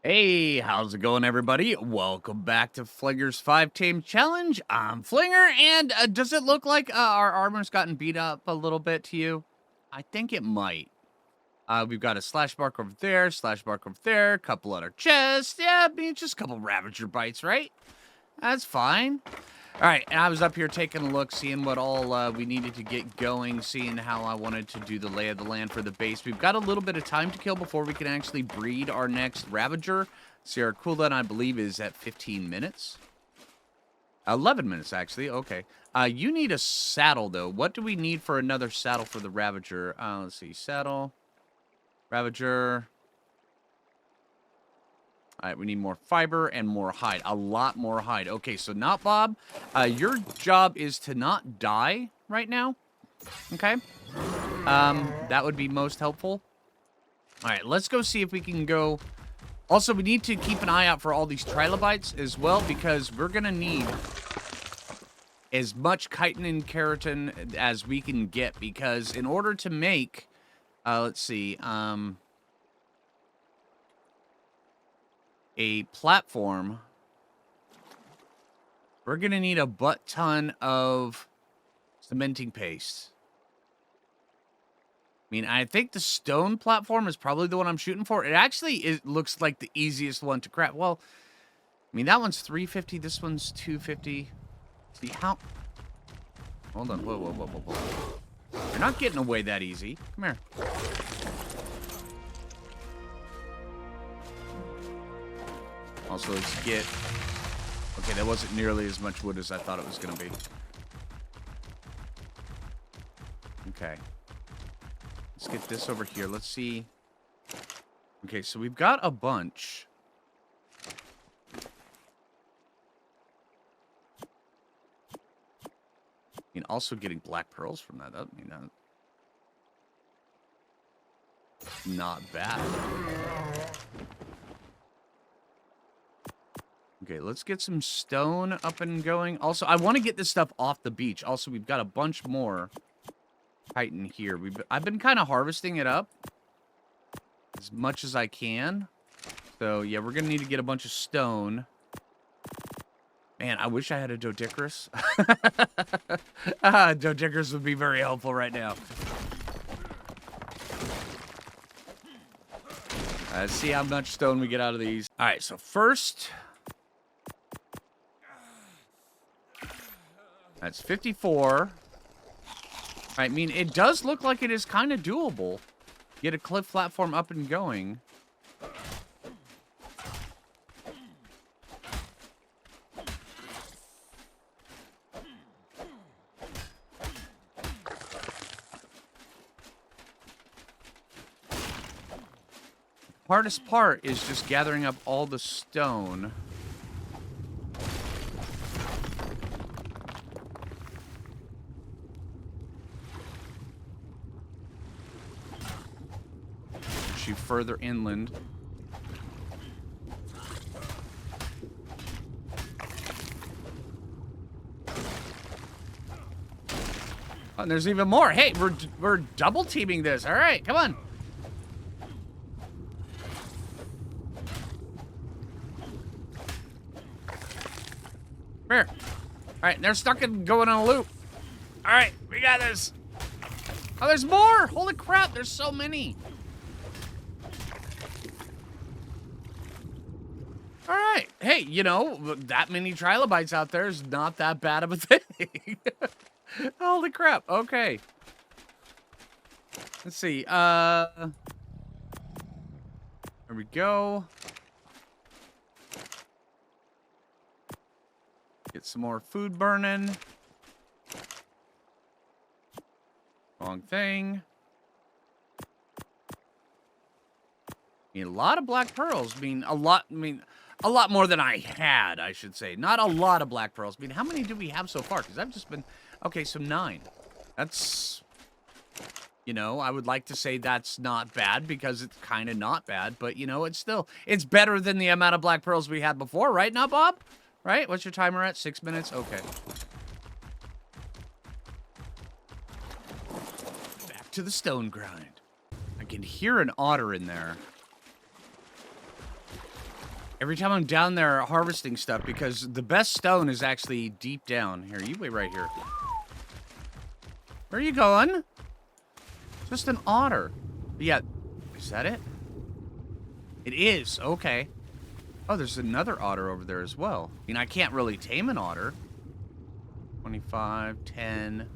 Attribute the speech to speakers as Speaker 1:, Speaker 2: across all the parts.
Speaker 1: Hey, how's it going, everybody? Welcome back to Phlinger's 5 Tame Challenge. I'm Phlinger, and does it look like our armor's gotten beat up a little bit to you? I think it might. We've got a slash mark over there, a couple on our chest. Yeah, I mean, just a couple ravager bites, right? That's fine. All right, and I was up here taking a look, seeing what all we needed to get going, seeing how I wanted to do the lay of the land for the base. We've got a little bit of time to kill before we can actually breed our next ravager. See, our cooldown, I believe, is at 15 minutes. 11 minutes, actually. Okay. You need a saddle, though. What do we need for another saddle for the ravager? Let's see. Saddle. Ravager. All right, we need more fiber and more hide. A lot more hide. Okay, so not Bob. Your job is to not die right now. Okay? That would be most helpful. All right, let's go see if we can go. Also, we need to keep an eye out for all these trilobites as well, because we're going to need as much chitin and keratin as we can get, because in order to make, let's see, a platform, we're going to need a butt ton of cementing paste. I mean, I think the stone platform is probably the one I'm shooting for. It actually looks like the easiest one to craft. Well, I mean, that one's 350. This one's 250. See how... Hold on. Whoa, whoa, whoa, whoa, whoa. You're not getting away that easy. Come here. Also, let's get... Okay, that wasn't nearly as much wood as I thought it was going to be. Okay. Let's get this over here. Let's see. Okay, so we've got a bunch. I mean, also getting black pearls from that. I mean, not bad. Okay, let's get some stone up and going. Also, I want to get this stuff off the beach. Also, we've got a bunch more chitin here. I've been kind of harvesting it up as much as I can. So, yeah, we're going to need to get a bunch of stone. Man, I wish I had a Dodicarus. Dodicarus would be very helpful right now. Let's see how much stone we get out of these. All right, so first... That's 54. I mean, it does look like it is kind of doable. Get a cliff platform up and going. Hardest part is just gathering up all the stone. You further inland. Oh, and there's even more. Hey, we're double teaming this. All right, come on. Here. All right, they're stuck in going on a loop. All right, we got this. Oh, there's more. Holy crap, there's so many. All right. Hey, you know, that many trilobites out there is not that bad of a thing. Holy crap. Okay. Let's see. There we go. Get some more food burning. Wrong thing. I mean, a lot of black pearls. A lot more than I had, I should say. Not a lot of black pearls. I mean, how many do we have so far? Because I've just been... Okay, so 9. That's... You know, I would like to say that's not bad, because it's kind of not bad. But, you know, it's still... It's better than the amount of black pearls we had before, right now, Bob? Right? What's your timer at? 6 minutes? Okay. Back to the stone grind. I can hear an otter in there. Every time I'm down there harvesting stuff, because the best stone is actually deep down. Here, you wait right here. Where are you going? Just an otter. Yeah, is that it? It is, okay. Oh, there's another otter over there as well. I mean, I can't really tame an otter. 25, 10.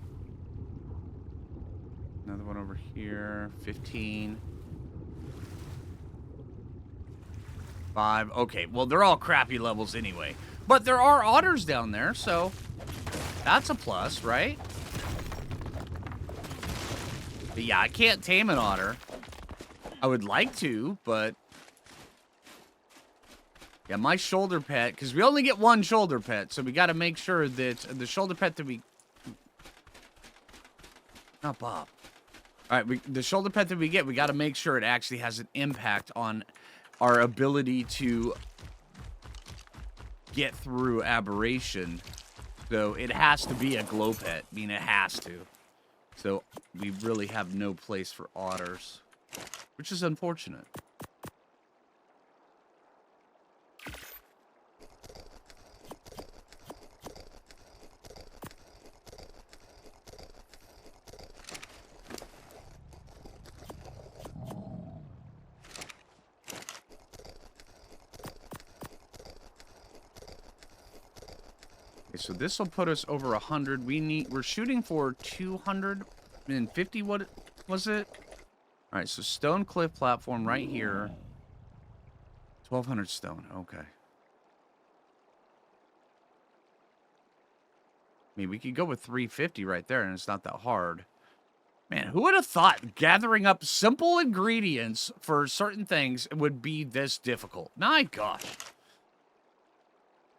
Speaker 1: Another one over here, 15. 5. Okay, well, they're all crappy levels anyway. But there are otters down there, so that's a plus, right? But yeah, I can't tame an otter. I would like to, but... Yeah, my shoulder pet, because we only get one shoulder pet, so we got to make sure that the shoulder pet that we... Not Bob. All right, the shoulder pet that we get, we got to make sure it actually has an impact on our ability to get through aberration. So it has to be a glow pet. I mean, it has to. So we really have no place for otters, which is unfortunate. So this will put us over 100. We're shooting for 250. What was it? All right, so stone cliff platform right here. 1,200 stone. Okay. I mean, we could go with 350 right there, and it's not that hard. Man, who would have thought gathering up simple ingredients for certain things would be this difficult? My gosh.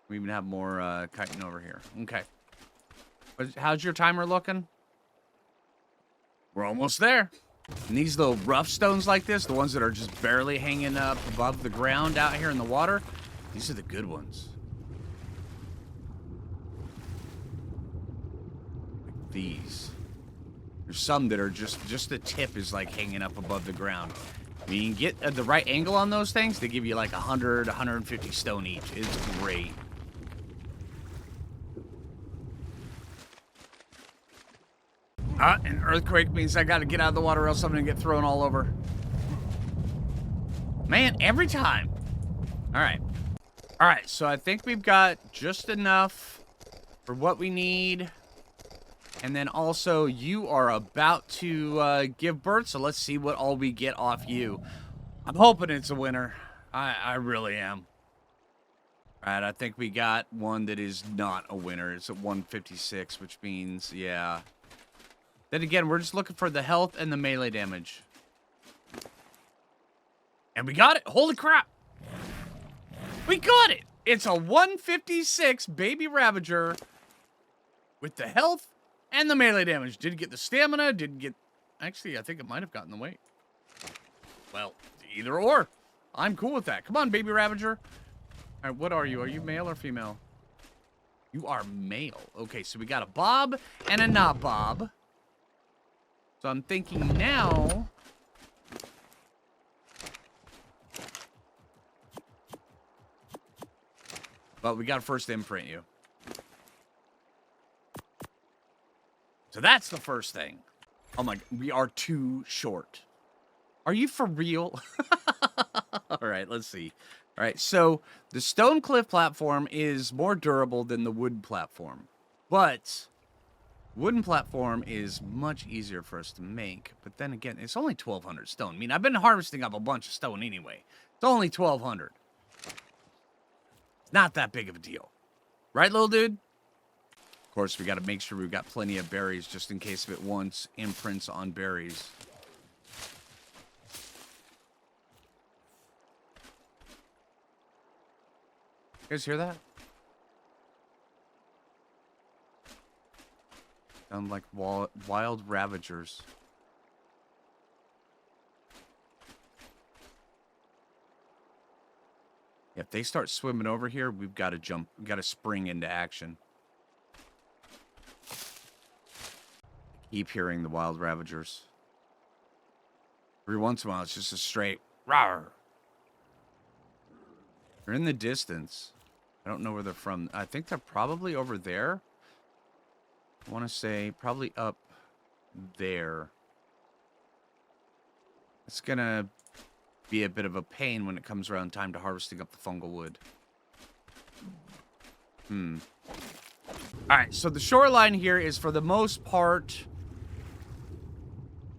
Speaker 1: We even have more chitin over here. Okay. How's your timer looking? We're almost there. And these little rough stones like this, the ones that are just barely hanging up above the ground out here in the water, these are the good ones. Like these. There's some that are just the tip is like hanging up above the ground. I mean, you can get the right angle on those things, they give you like 100, 150 stone each. It's great. An earthquake means I gotta get out of the water or else I'm gonna get thrown all over. Man, every time. Alright. Alright, so I think we've got just enough for what we need. And then also, you are about to give birth, so let's see what all we get off you. I'm hoping it's a winner. I really am. Alright, I think we got one that is not a winner. It's at 156, which means, yeah... Then again, we're just looking for the health and the melee damage. And we got it! Holy crap! We got it! It's a 156 baby ravager with the health and the melee damage. Didn't get the stamina, didn't get... Actually, I think it might have gotten the weight. Well, either or. I'm cool with that. Come on, baby ravager. All right, what are you? Are you male or female? You are male. Okay, so we got a bob and a not bob. So I'm thinking now... But we got to first imprint you. So that's the first thing. Oh my... We are too short. Are you for real? All right, let's see. All right, so the stone cliff platform is more durable than the wood platform. But... wooden platform is much easier for us to make, but then again, it's only 1,200 stone. I mean, I've been harvesting up a bunch of stone anyway. It's only 1,200. It's not that big of a deal. Right, little dude? Of course, we got to make sure we've got plenty of berries, just in case if it wants imprints on berries. You guys hear that? Sound like wild ravagers. If they start swimming over here, we've got to jump. We've got to spring into action. Keep hearing the wild ravagers. Every once in a while, it's just a straight rawr. They're in the distance. I don't know where they're from. I think they're probably over there. I want to say probably up there. It's going to be a bit of a pain when it comes around time to harvesting up the fungal wood. Alright, so the shoreline here is for the most part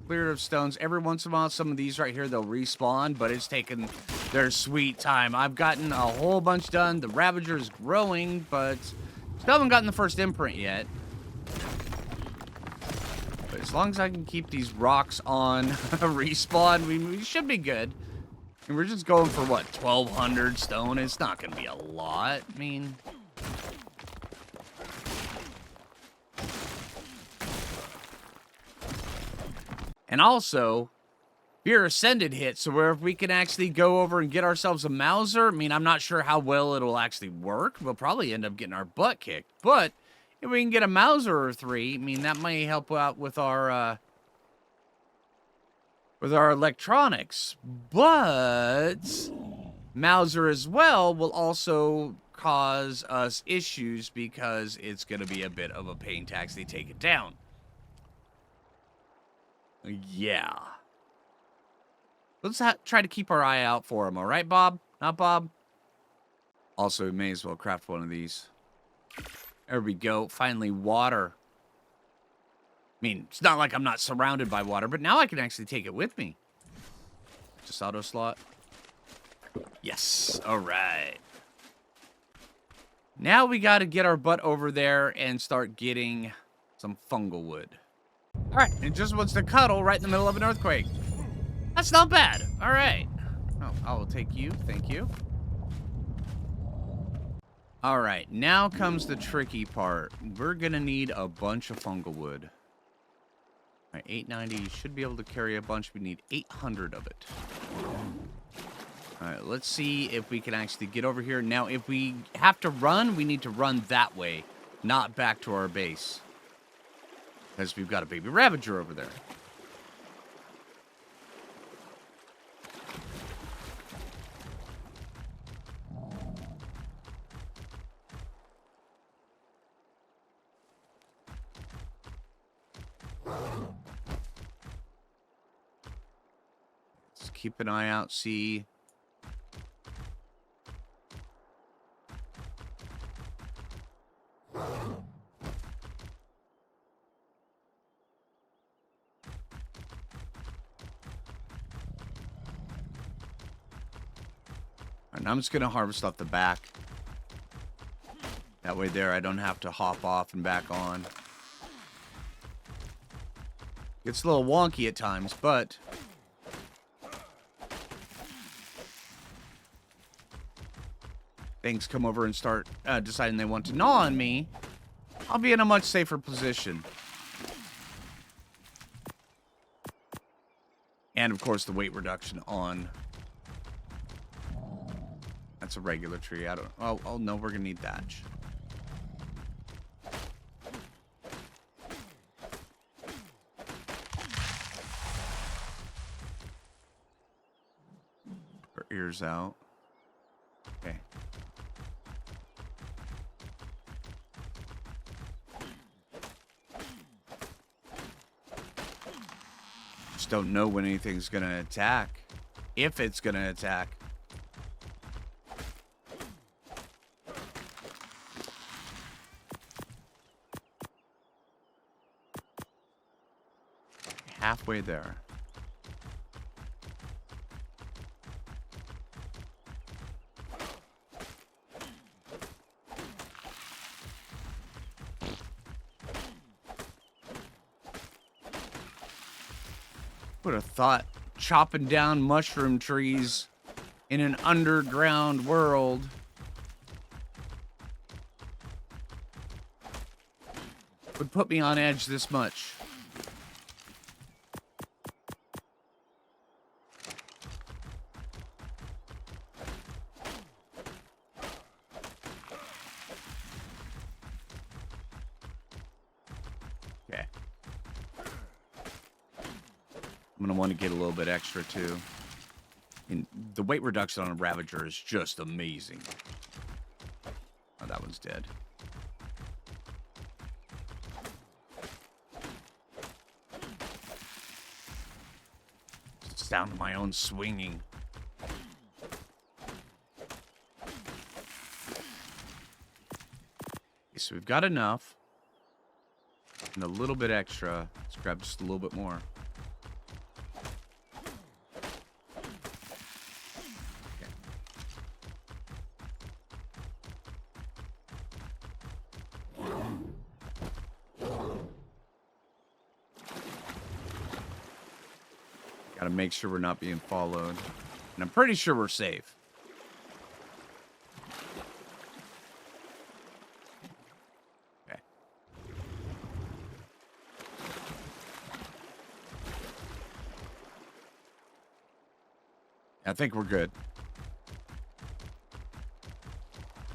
Speaker 1: cleared of stones. Every once in a while, some of these right here, they'll respawn, but it's taken their sweet time. I've gotten a whole bunch done. The ravager is growing, but still haven't gotten the first imprint yet. But as long as I can keep these rocks on respawn, we should be good. And we're just going for, what, 1,200 stone? It's not going to be a lot. I mean... And also, Fear Ascended hit, so where if we can actually go over and get ourselves a Mauser, I mean, I'm not sure how well it'll actually work. We'll probably end up getting our butt kicked. But if we can get a Mauser or 3, I mean, that may help out with our electronics. But Mauser as well will also cause us issues because it's going to be a bit of a pain to actually take it down. Yeah. Let's try to keep our eye out for him, all right, Bob? Not Bob? Also, we may as well craft one of these. There we go. Finally, water. I mean, it's not like I'm not surrounded by water, but now I can actually take it with me. Just auto slot. Yes. All right. Now we got to get our butt over there and start getting some fungal wood. All right, it just wants to cuddle right in the middle of an earthquake. That's not bad. All right. Oh, I will take you. Thank you. All right, now comes the tricky part. We're going to need a bunch of fungal wood. All right, 890. You should be able to carry a bunch. We need 800 of it. All right, let's see if we can actually get over here. Now, if we have to run, we need to run that way, not back to our base. Because we've got a baby ravager over there. Let's keep an eye out, see. And I'm just going to harvest off the back. That way there, I don't have to hop off and back on. Gets a little wonky at times, but... things come over and start deciding they want to gnaw on me, I'll be in a much safer position. And, of course, the weight reduction on... That's a regular tree. I don't... Oh, no, we're going to need thatch. Her ears out. Okay. Just don't know when anything's going to attack. If it's going to attack. Halfway there. Would have thought chopping down mushroom trees in an underground world would put me on edge this much. Okay. I'm going to want to get a little bit extra, too. And the weight reduction on a ravager is just amazing. Oh, that one's dead. It's down to my own swinging. Okay, so we've got enough. And a little bit extra. Let's grab just a little bit more. Gotta make sure we're not being followed. And I'm pretty sure we're safe. Okay. I think we're good.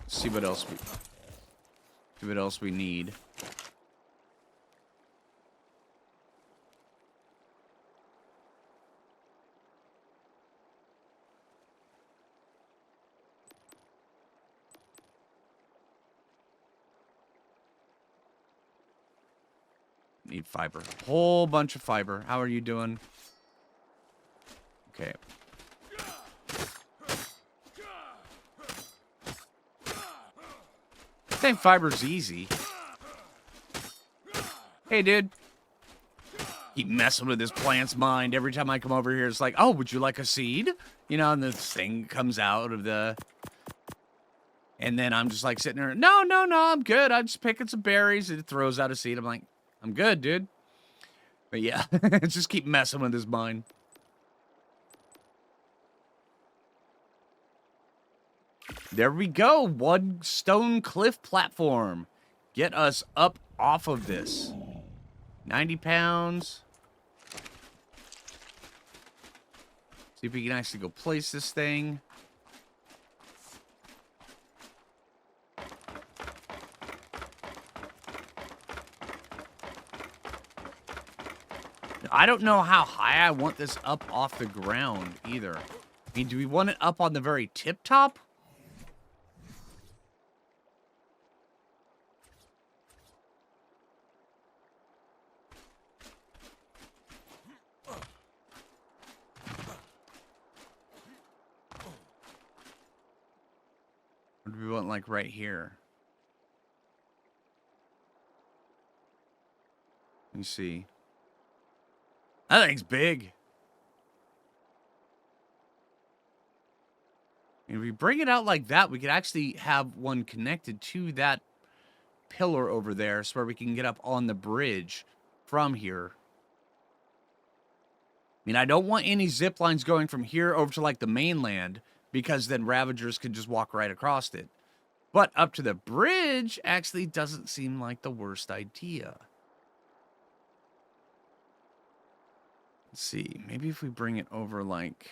Speaker 1: Let's see what else we need. Need fiber. Whole bunch of fiber. How are you doing? Okay. I think fiber's easy. Hey, dude. Keep messing with this plant's mind. Every time I come over here, it's like, oh, would you like a seed? You know, and this thing comes out of the... And then I'm just like sitting there, no, I'm good. I'm just picking some berries. It throws out a seed. I'm like, I'm good, dude. But yeah, just keep messing with his mind. There we go. One stone cliff platform. Get us up off of this. 90 pounds. See if we can actually go place this thing. I don't know how high I want this up off the ground either. I mean, do we want it up on the very tip top? Or do we want like right here? Let me see. That thing's big. And if we bring it out like that, we could actually have one connected to that pillar over there so where we can get up on the bridge from here. I mean, I don't want any zip lines going from here over to like the mainland because then ravagers could just walk right across it. But up to the bridge actually doesn't seem like the worst idea. Let's see, maybe if we bring it over like...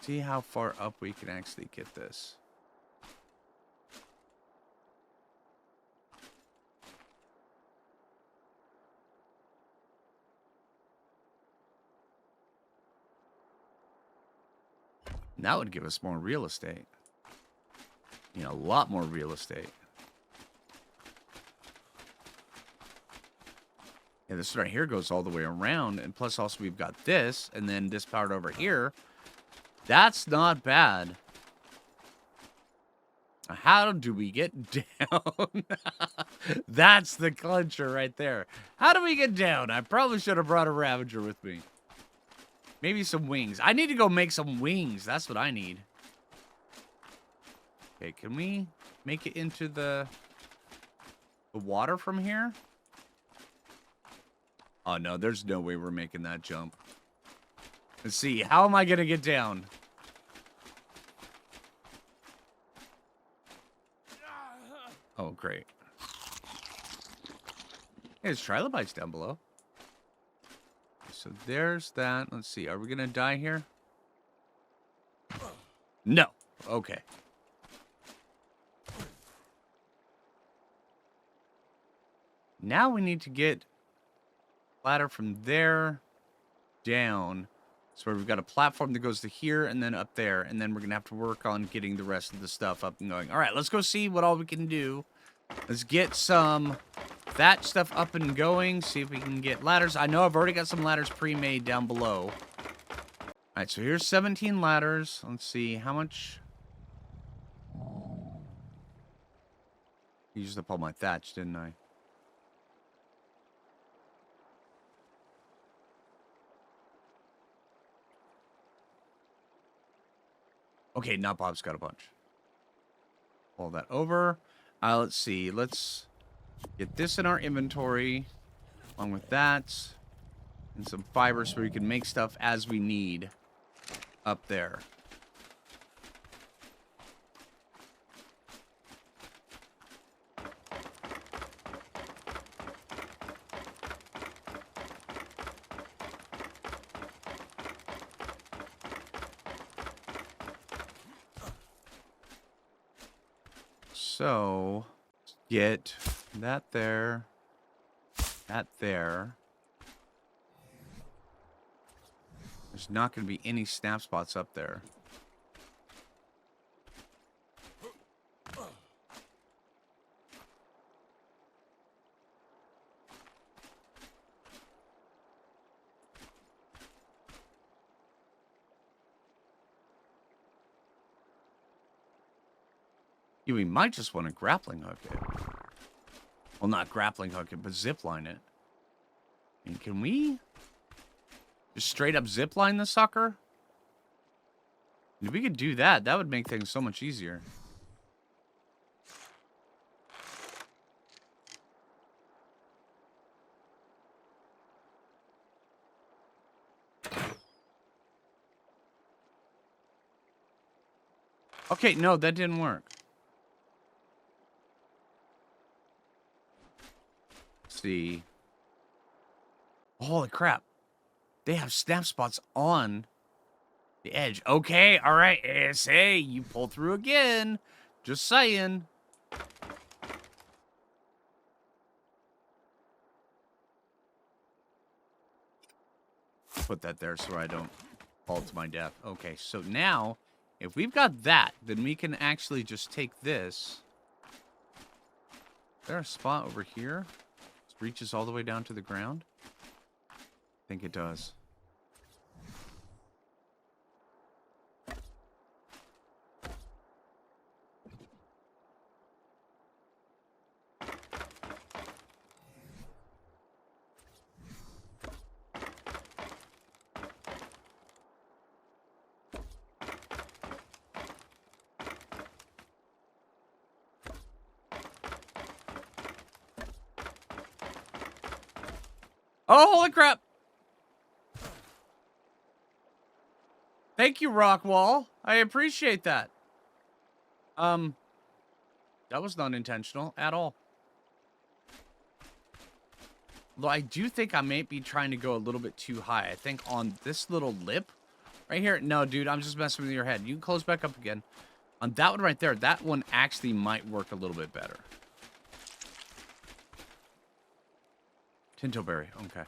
Speaker 1: See how far up we can actually get this. That would give us more real estate. You know, a lot more real estate. Yeah, this right here goes all the way around. And plus also we've got this. And then this part over here. That's not bad. How do we get down? That's the clincher right there. How do we get down? I probably should have brought a ravager with me. Maybe some wings. I need to go make some wings. That's what I need. Okay, can we make it into the water from here? Oh, no, there's no way we're making that jump. Let's see. How am I going to get down? Oh, great. Hey, there's trilobites down below. So there's that. Let's see. Are we going to die here? No. Okay. Now we need to get ladder from there down. So we've got a platform that goes to here and then up there. And then we're going to have to work on getting the rest of the stuff up and going. All right, let's go see what all we can do. Let's get some that stuff up and going. See if we can get ladders. I know I've already got some ladders pre-made down below. All right, so here's 17 ladders. Let's see how much. Used up all my thatch, didn't I? Okay, now Bob's got a bunch. Pull that over. Let's see. Let's get this in our inventory, along with that, and some fiber so we can make stuff as we need up there. So, get that there, that there. There's not going to be any snap spots up there. Yeah, we might just want to grappling hook it. Well, not grappling hook it, but zip line it. And can we just straight up zip line the sucker? If we could do that, that would make things so much easier. Okay, no, that didn't work. Let's see. Holy crap. They have snap spots on the edge. Okay, all right. ASA, you pull through again. Just saying. Put that there so I don't fall to my death. Okay, so now, if we've got that, then we can actually just take this. Is there a spot over here? It reaches all the way down to the ground? I think it does. Oh, holy crap! Thank you, Rockwall. I appreciate that. That was not intentional at all. Though I do think I may be trying to go a little bit too high. I think on this little lip right here. No, dude, I'm just messing with your head. You can close back up again. On that one right there, that one actually might work a little bit better. Tintoberry, okay.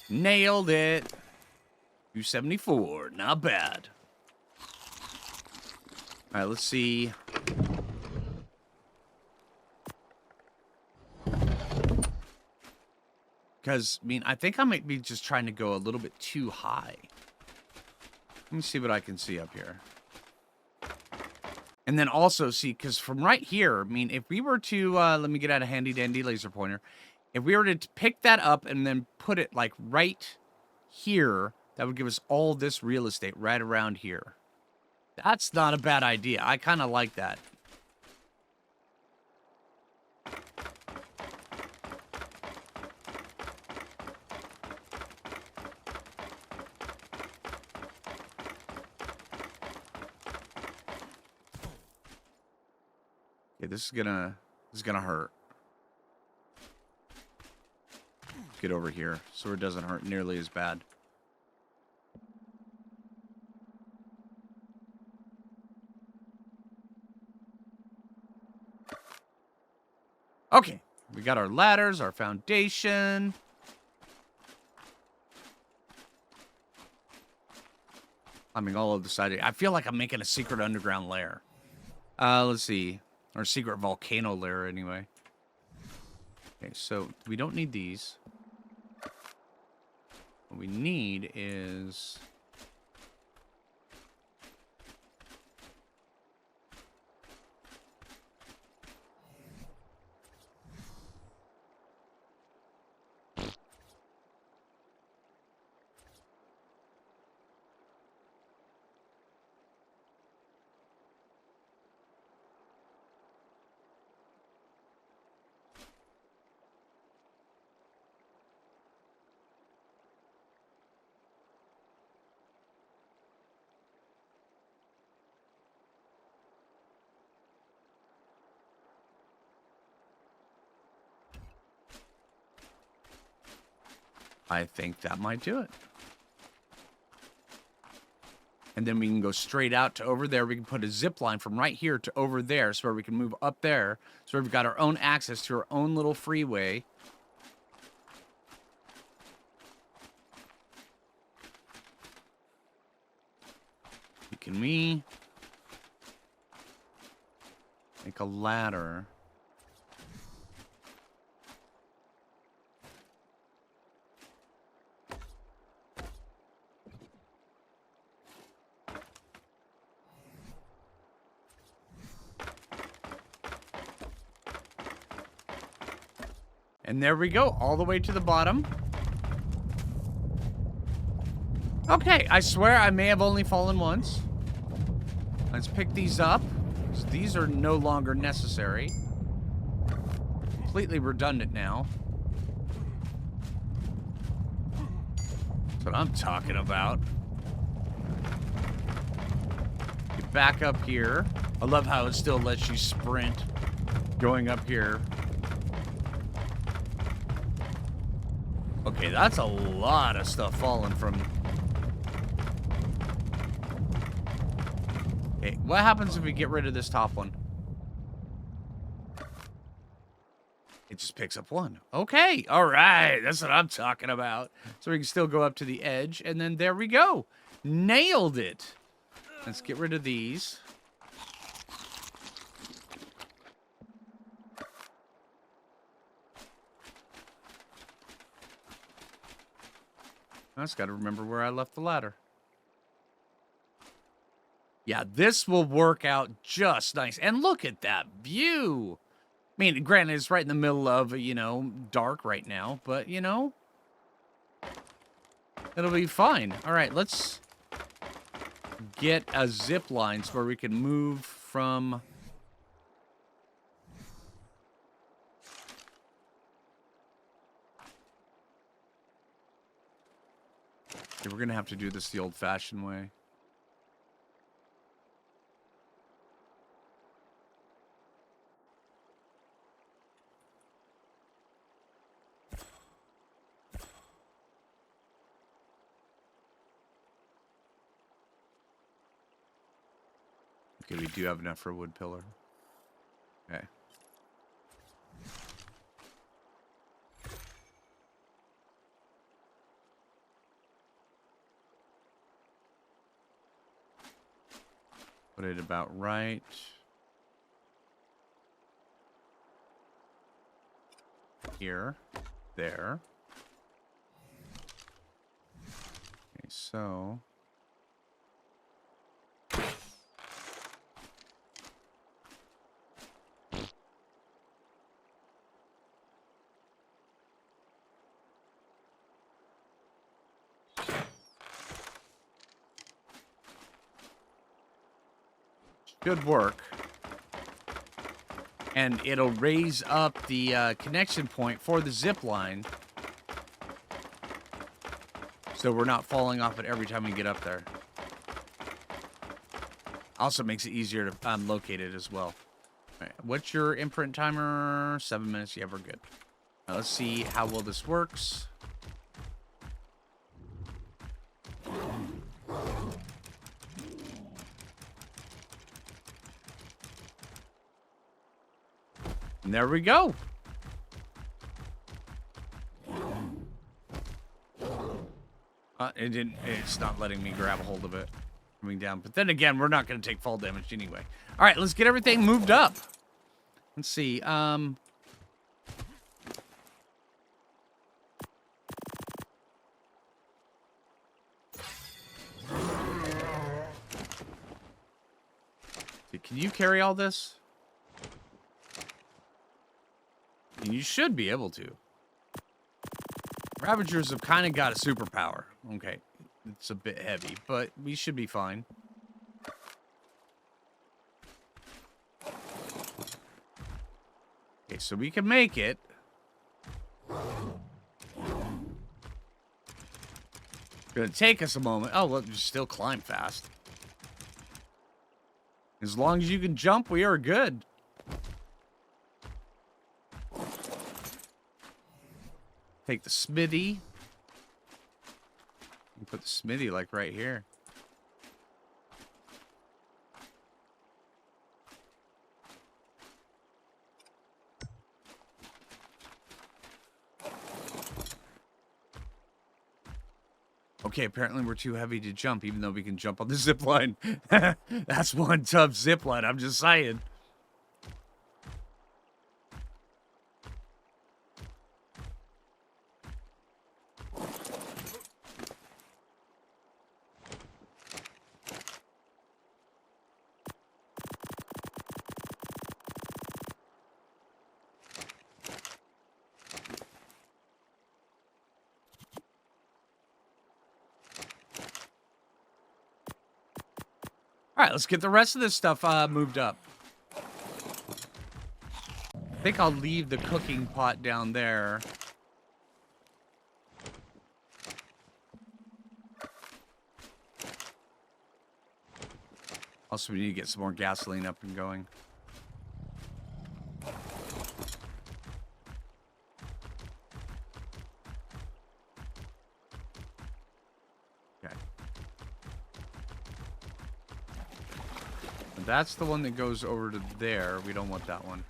Speaker 1: Nailed it. 274, not bad. All right, let's see. Because, I mean, I think I might be just trying to go a little bit too high. Let me see what I can see up here. And then also see, because from right here, I mean, if we were to, let me get out a handy dandy laser pointer. If we were to pick that up and then put it like right here, that would give us all this real estate right around here. That's not a bad idea. I kind of like that. Okay, this is gonna hurt. Get over here so it doesn't hurt nearly as bad. Okay, we got our ladders, our foundation. Climbing all over the side. I feel like I'm making a secret underground lair. Let's see. Or secret volcano lair, anyway. Okay, so we don't need these. What we need is... I think that might do it. And then we can go straight out to over there. We can put a zip line from right here to over there so where we can move up there. So we've got our own access to our own little freeway. Can we make a ladder? And there we go, all the way to the bottom. Okay, I swear I may have only fallen once. Let's pick these up. These are no longer necessary. Completely redundant now. That's what I'm talking about. Get back up here. I love how it still lets you sprint going up here. Okay, that's a lot of stuff falling from... Okay, what happens if we get rid of this top one? It just picks up one. Okay, all right. That's what I'm talking about. So we can still go up to the edge, and then there we go. Nailed it. Let's get rid of these. I just got to remember where I left the ladder. Yeah, this will work out just nice. And look at that view. I mean, granted, it's right in the middle of, you know, dark right now. But, you know, it'll be fine. All right, let's get a zip line so where we can move from... Okay, we're going to have to do this the old-fashioned way. Okay, we do have enough for a wood pillar. Okay. Put it about right. Here. There. Okay, so... Good work. And it'll raise up the connection point for the zip line. So we're not falling off it every time we get up there. Also makes it easier to locate it as well. All right, what's your imprint timer? 7 minutes. Yeah, we're good. Now let's see how well this works. And there we go. It's not letting me grab a hold of it. Coming down. But then again, we're not going to take fall damage anyway. All right, let's get everything moved up. Let's see. Can you carry all this? And you should be able to. Ravagers have kind of got a superpower. Okay, it's a bit heavy, but we should be fine. Okay, so we can make it. It's gonna take us a moment. Oh, well, just still climb fast. As long as you can jump, we are good. Take the smithy. And put the smithy like right here. Okay, apparently we're too heavy to jump, even though we can jump on the zip line. That's one tough zip line, I'm just saying. All right, let's get the rest of this stuff moved up. I think I'll leave the cooking pot down there. Also, we need to get some more gasoline up and going. Okay. That's the one that goes over to there. We don't want that one.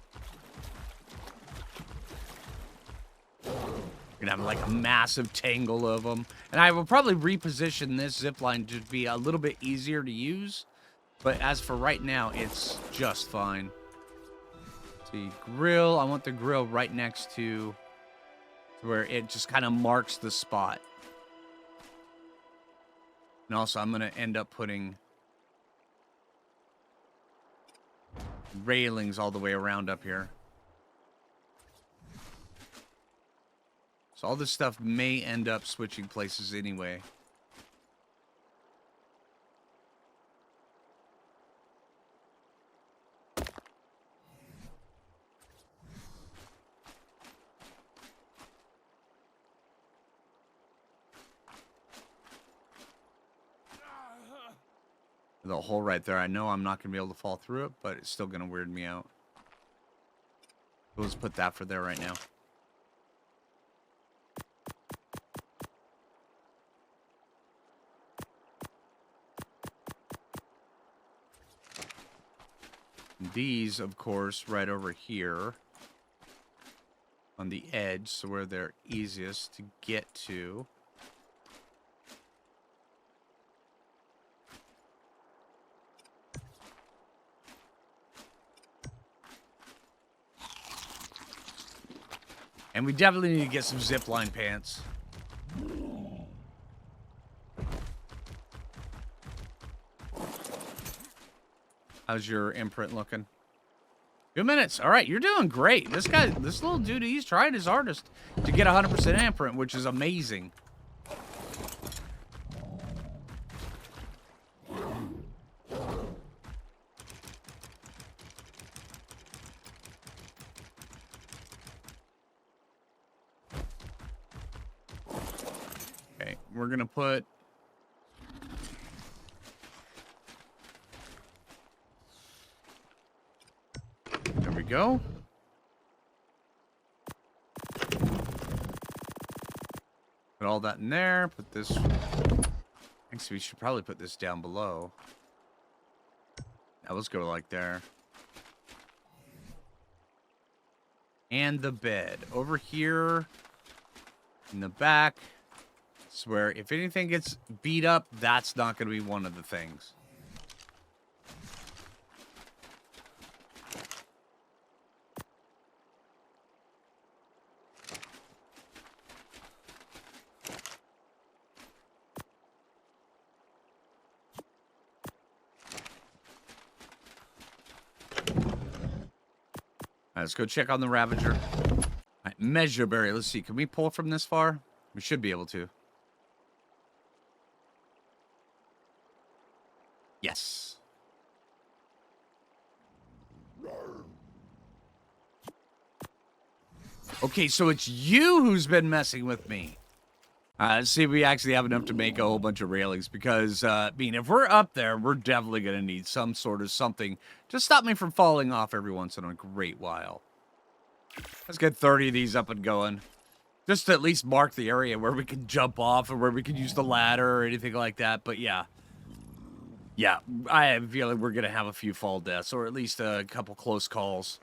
Speaker 1: We're gonna have like a massive tangle of them. And I will probably reposition this zipline to be a little bit easier to use. But as for right now, it's just fine. Let's see, grill. I want the grill right next to where it just kind of marks the spot. And also, I'm gonna end up putting railings all the way around up here. So all this stuff may end up switching places anyway. The hole right there. I know I'm not going to be able to fall through it, but it's still going to weird me out. So let's put that for there right now. These, of course, right over here on the edge, so where they're easiest to get to. And we definitely need to get some zipline pants. How's your imprint looking? 2 minutes. All right, you're doing great. This guy, this little dude, he's trying his hardest to get 100% imprint, which is amazing. Okay, we're gonna put go. Put all that in there. Put this... Actually, we should probably put this down below. Now let's go like there. And the bed. Over here in the back. It's where if anything gets beat up, that's not going to be one of the things. All right, let's go check on the Ravager. All right, measure berry. Let's see. Can we pull from this far? We should be able to. Yes. Okay, so it's you who's been messing with me. Let's see if we actually have enough to make a whole bunch of railings. Because, I mean, if we're up there, we're definitely going to need some sort of something to stop me from falling off every once in a great while. Let's get 30 of these up and going. Just to at least mark the area where we can jump off or where we can use the ladder or anything like that. But, yeah. Yeah, I have a feeling we're going to have a few fall deaths. Or at least a couple close calls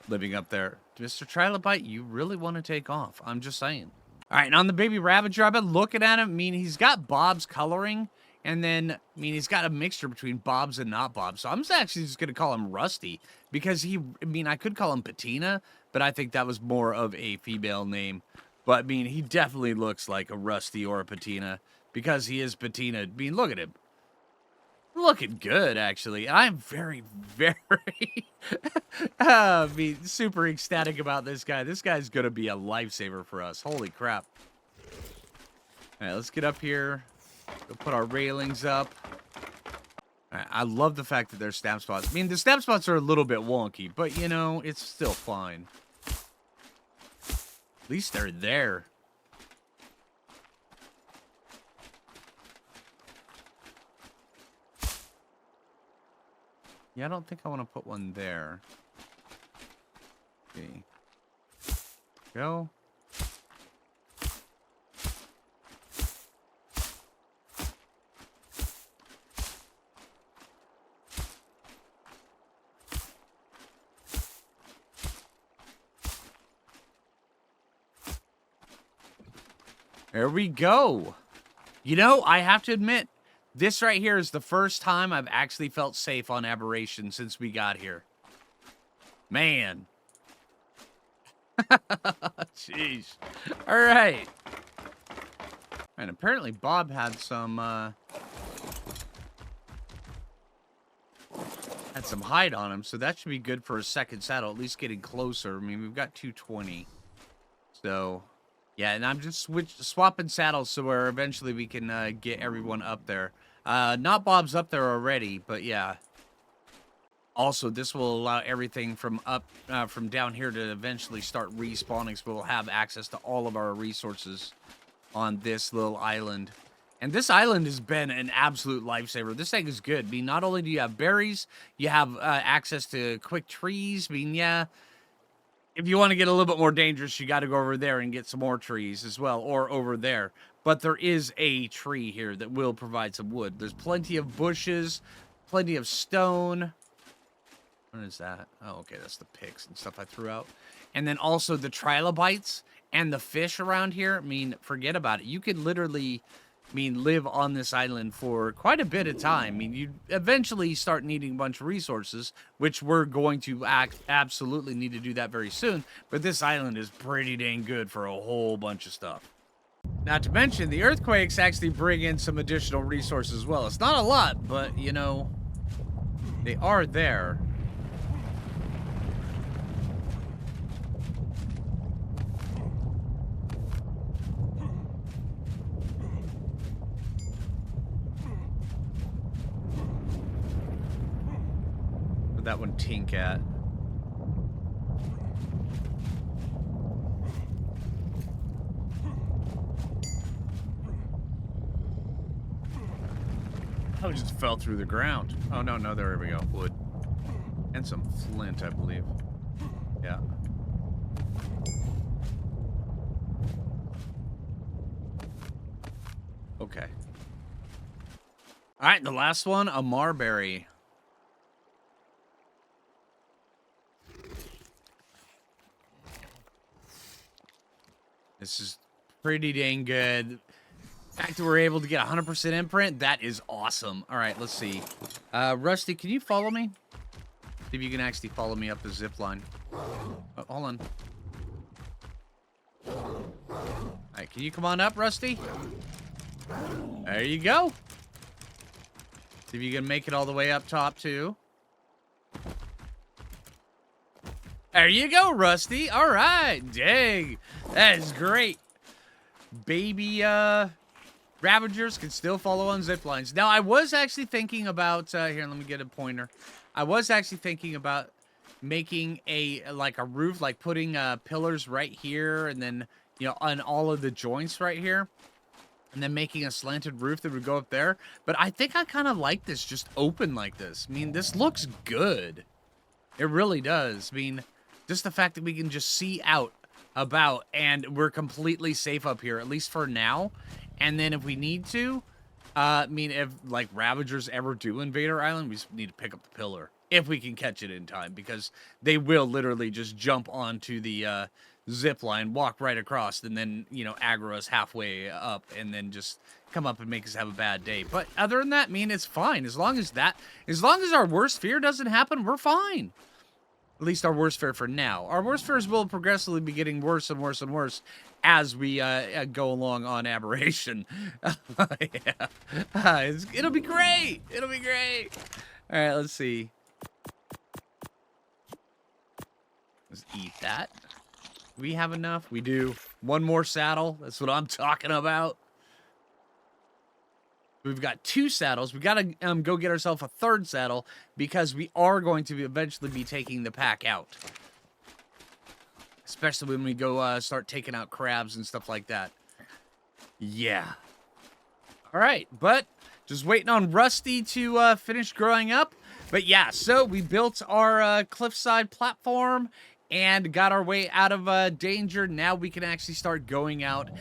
Speaker 1: living up there. Mr. Trilobite, you really want to take off. I'm just saying. All right, and on the baby Ravager, I've been looking at him. I mean, he's got Bob's coloring, and then, I mean, he's got a mixture between Bob's and not Bob's. So I'm actually just going to call him Rusty, because I mean, I could call him Patina, but I think that was more of a female name. But, I mean, he definitely looks like a Rusty or a Patina, because he is Patina. I mean, look at him. Looking good, actually. I'm very, very, I mean, super ecstatic about this guy. This guy's going to be a lifesaver for us. Holy crap. All right, let's get up here. Go put our railings up. All right, I love the fact that there's snap spots. I mean, the snap spots are a little bit wonky, but, you know, it's still fine. At least they're there. Yeah, I don't think I want to put one there. Okay. Go. There we go. You know, I have to admit, this right here is the first time I've actually felt safe on Aberration since we got here. Man. Jeez. All right. And apparently Bob had some hide on him, so that should be good for a second saddle, at least getting closer. I mean, we've got 220. So, yeah, and I'm just swapping saddles so where eventually we can get everyone up there. Not Bob's up there already, but yeah. Also, this will allow everything from down here to eventually start respawning, so we'll have access to all of our resources on this little island. And this island has been an absolute lifesaver. This thing is good. I mean, not only do you have berries, you have access to quick trees. I mean, yeah, if you want to get a little bit more dangerous, you got to go over there and get some more trees as well, or over there. But there is a tree here that will provide some wood. There's plenty of bushes, plenty of stone. What is that? Oh, okay, that's the picks and stuff I threw out. And then also the trilobites and the fish around here. I mean, forget about it. You could literally, I mean, live on this island for quite a bit of time. I mean, you eventually start needing a bunch of resources, which we're going to absolutely need to do that very soon. But this island is pretty dang good for a whole bunch of stuff. Not to mention, the earthquakes actually bring in some additional resources as well. It's not a lot, but, you know, they are there. Where'd that one tink at? Oh, it just fell through the ground. Oh, no, there we go. Wood. And some flint, I believe. Yeah. Okay. All right, the last one, a marberry. This is pretty dang good. The fact that we're able to get 100% imprint, that is awesome. All right, let's see. Rusty, can you follow me? See if you can actually follow me up the zip line. Oh, hold on. All right, can you come on up, Rusty? There you go. See if you can make it all the way up top, too. There you go, Rusty. All right. Dang. That is great. Baby ravagers can still follow on zip lines. Now, I was actually thinking about... here, let me get a pointer. I was actually thinking about making a roof, like putting pillars right here and then, you know, on all of the joints right here. And then making a slanted roof that would go up there. But I think I kind of like this just open like this. I mean, this looks good. It really does. I mean, just the fact that we can just see out about and we're completely safe up here, at least for now. And then if we need to, I mean, if like Ravagers ever do invade our island, we just need to pick up the pillar. If we can catch it in time, because they will literally just jump onto the zip line, walk right across, and then, you know, aggro us halfway up and then just come up and make us have a bad day. But other than that, I mean, it's fine. As long as our worst fear doesn't happen, we're fine. At least our worst fear for now. Our worst fears will progressively be getting worse and worse and worse as we go along on Aberration. Yeah. It'll be great. It'll be great. All right, let's see. Let's eat that. Do we have enough? We do. One more saddle. That's what I'm talking about. We've got 2 saddles. We got to go get ourselves a 3rd saddle because we are going to eventually be taking the pack out. Especially when we go start taking out crabs and stuff like that. Yeah. All right, but just waiting on Rusty to finish growing up. But yeah, so we built our cliffside platform and got our way out of danger. Now we can actually start going out.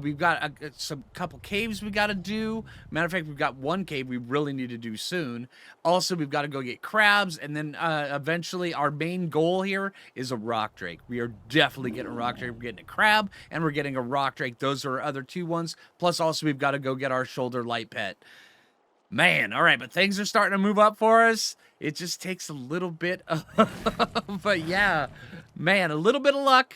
Speaker 1: We've got some couple caves we got to do. Matter of fact, we've got 1 cave we really need to do soon. Also, we've got to go get crabs, and then eventually our main goal here is a rock drake. We are definitely getting a rock drake. We're getting a crab, and we're getting a rock drake. Those are our other 2 ones. Plus, also, we've got to go get our shoulder light pet. Man, all right, but things are starting to move up for us. It just takes a little bit of, but yeah, man, a little bit of luck,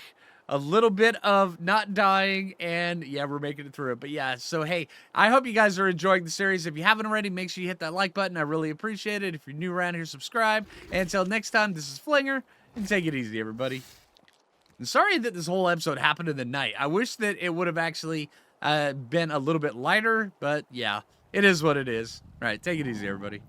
Speaker 1: a little bit of not dying, and yeah, we're making it through it. But yeah, so hey, I hope you guys are enjoying the series. If you haven't already, make sure you hit that like button. I really appreciate it. If you're new around here, subscribe. And until next time, this is Phlinger, and take it easy, everybody. And sorry that this whole episode happened in the night. I wish that it would have actually been a little bit lighter, but yeah, it is what it is. All right, take it easy, everybody.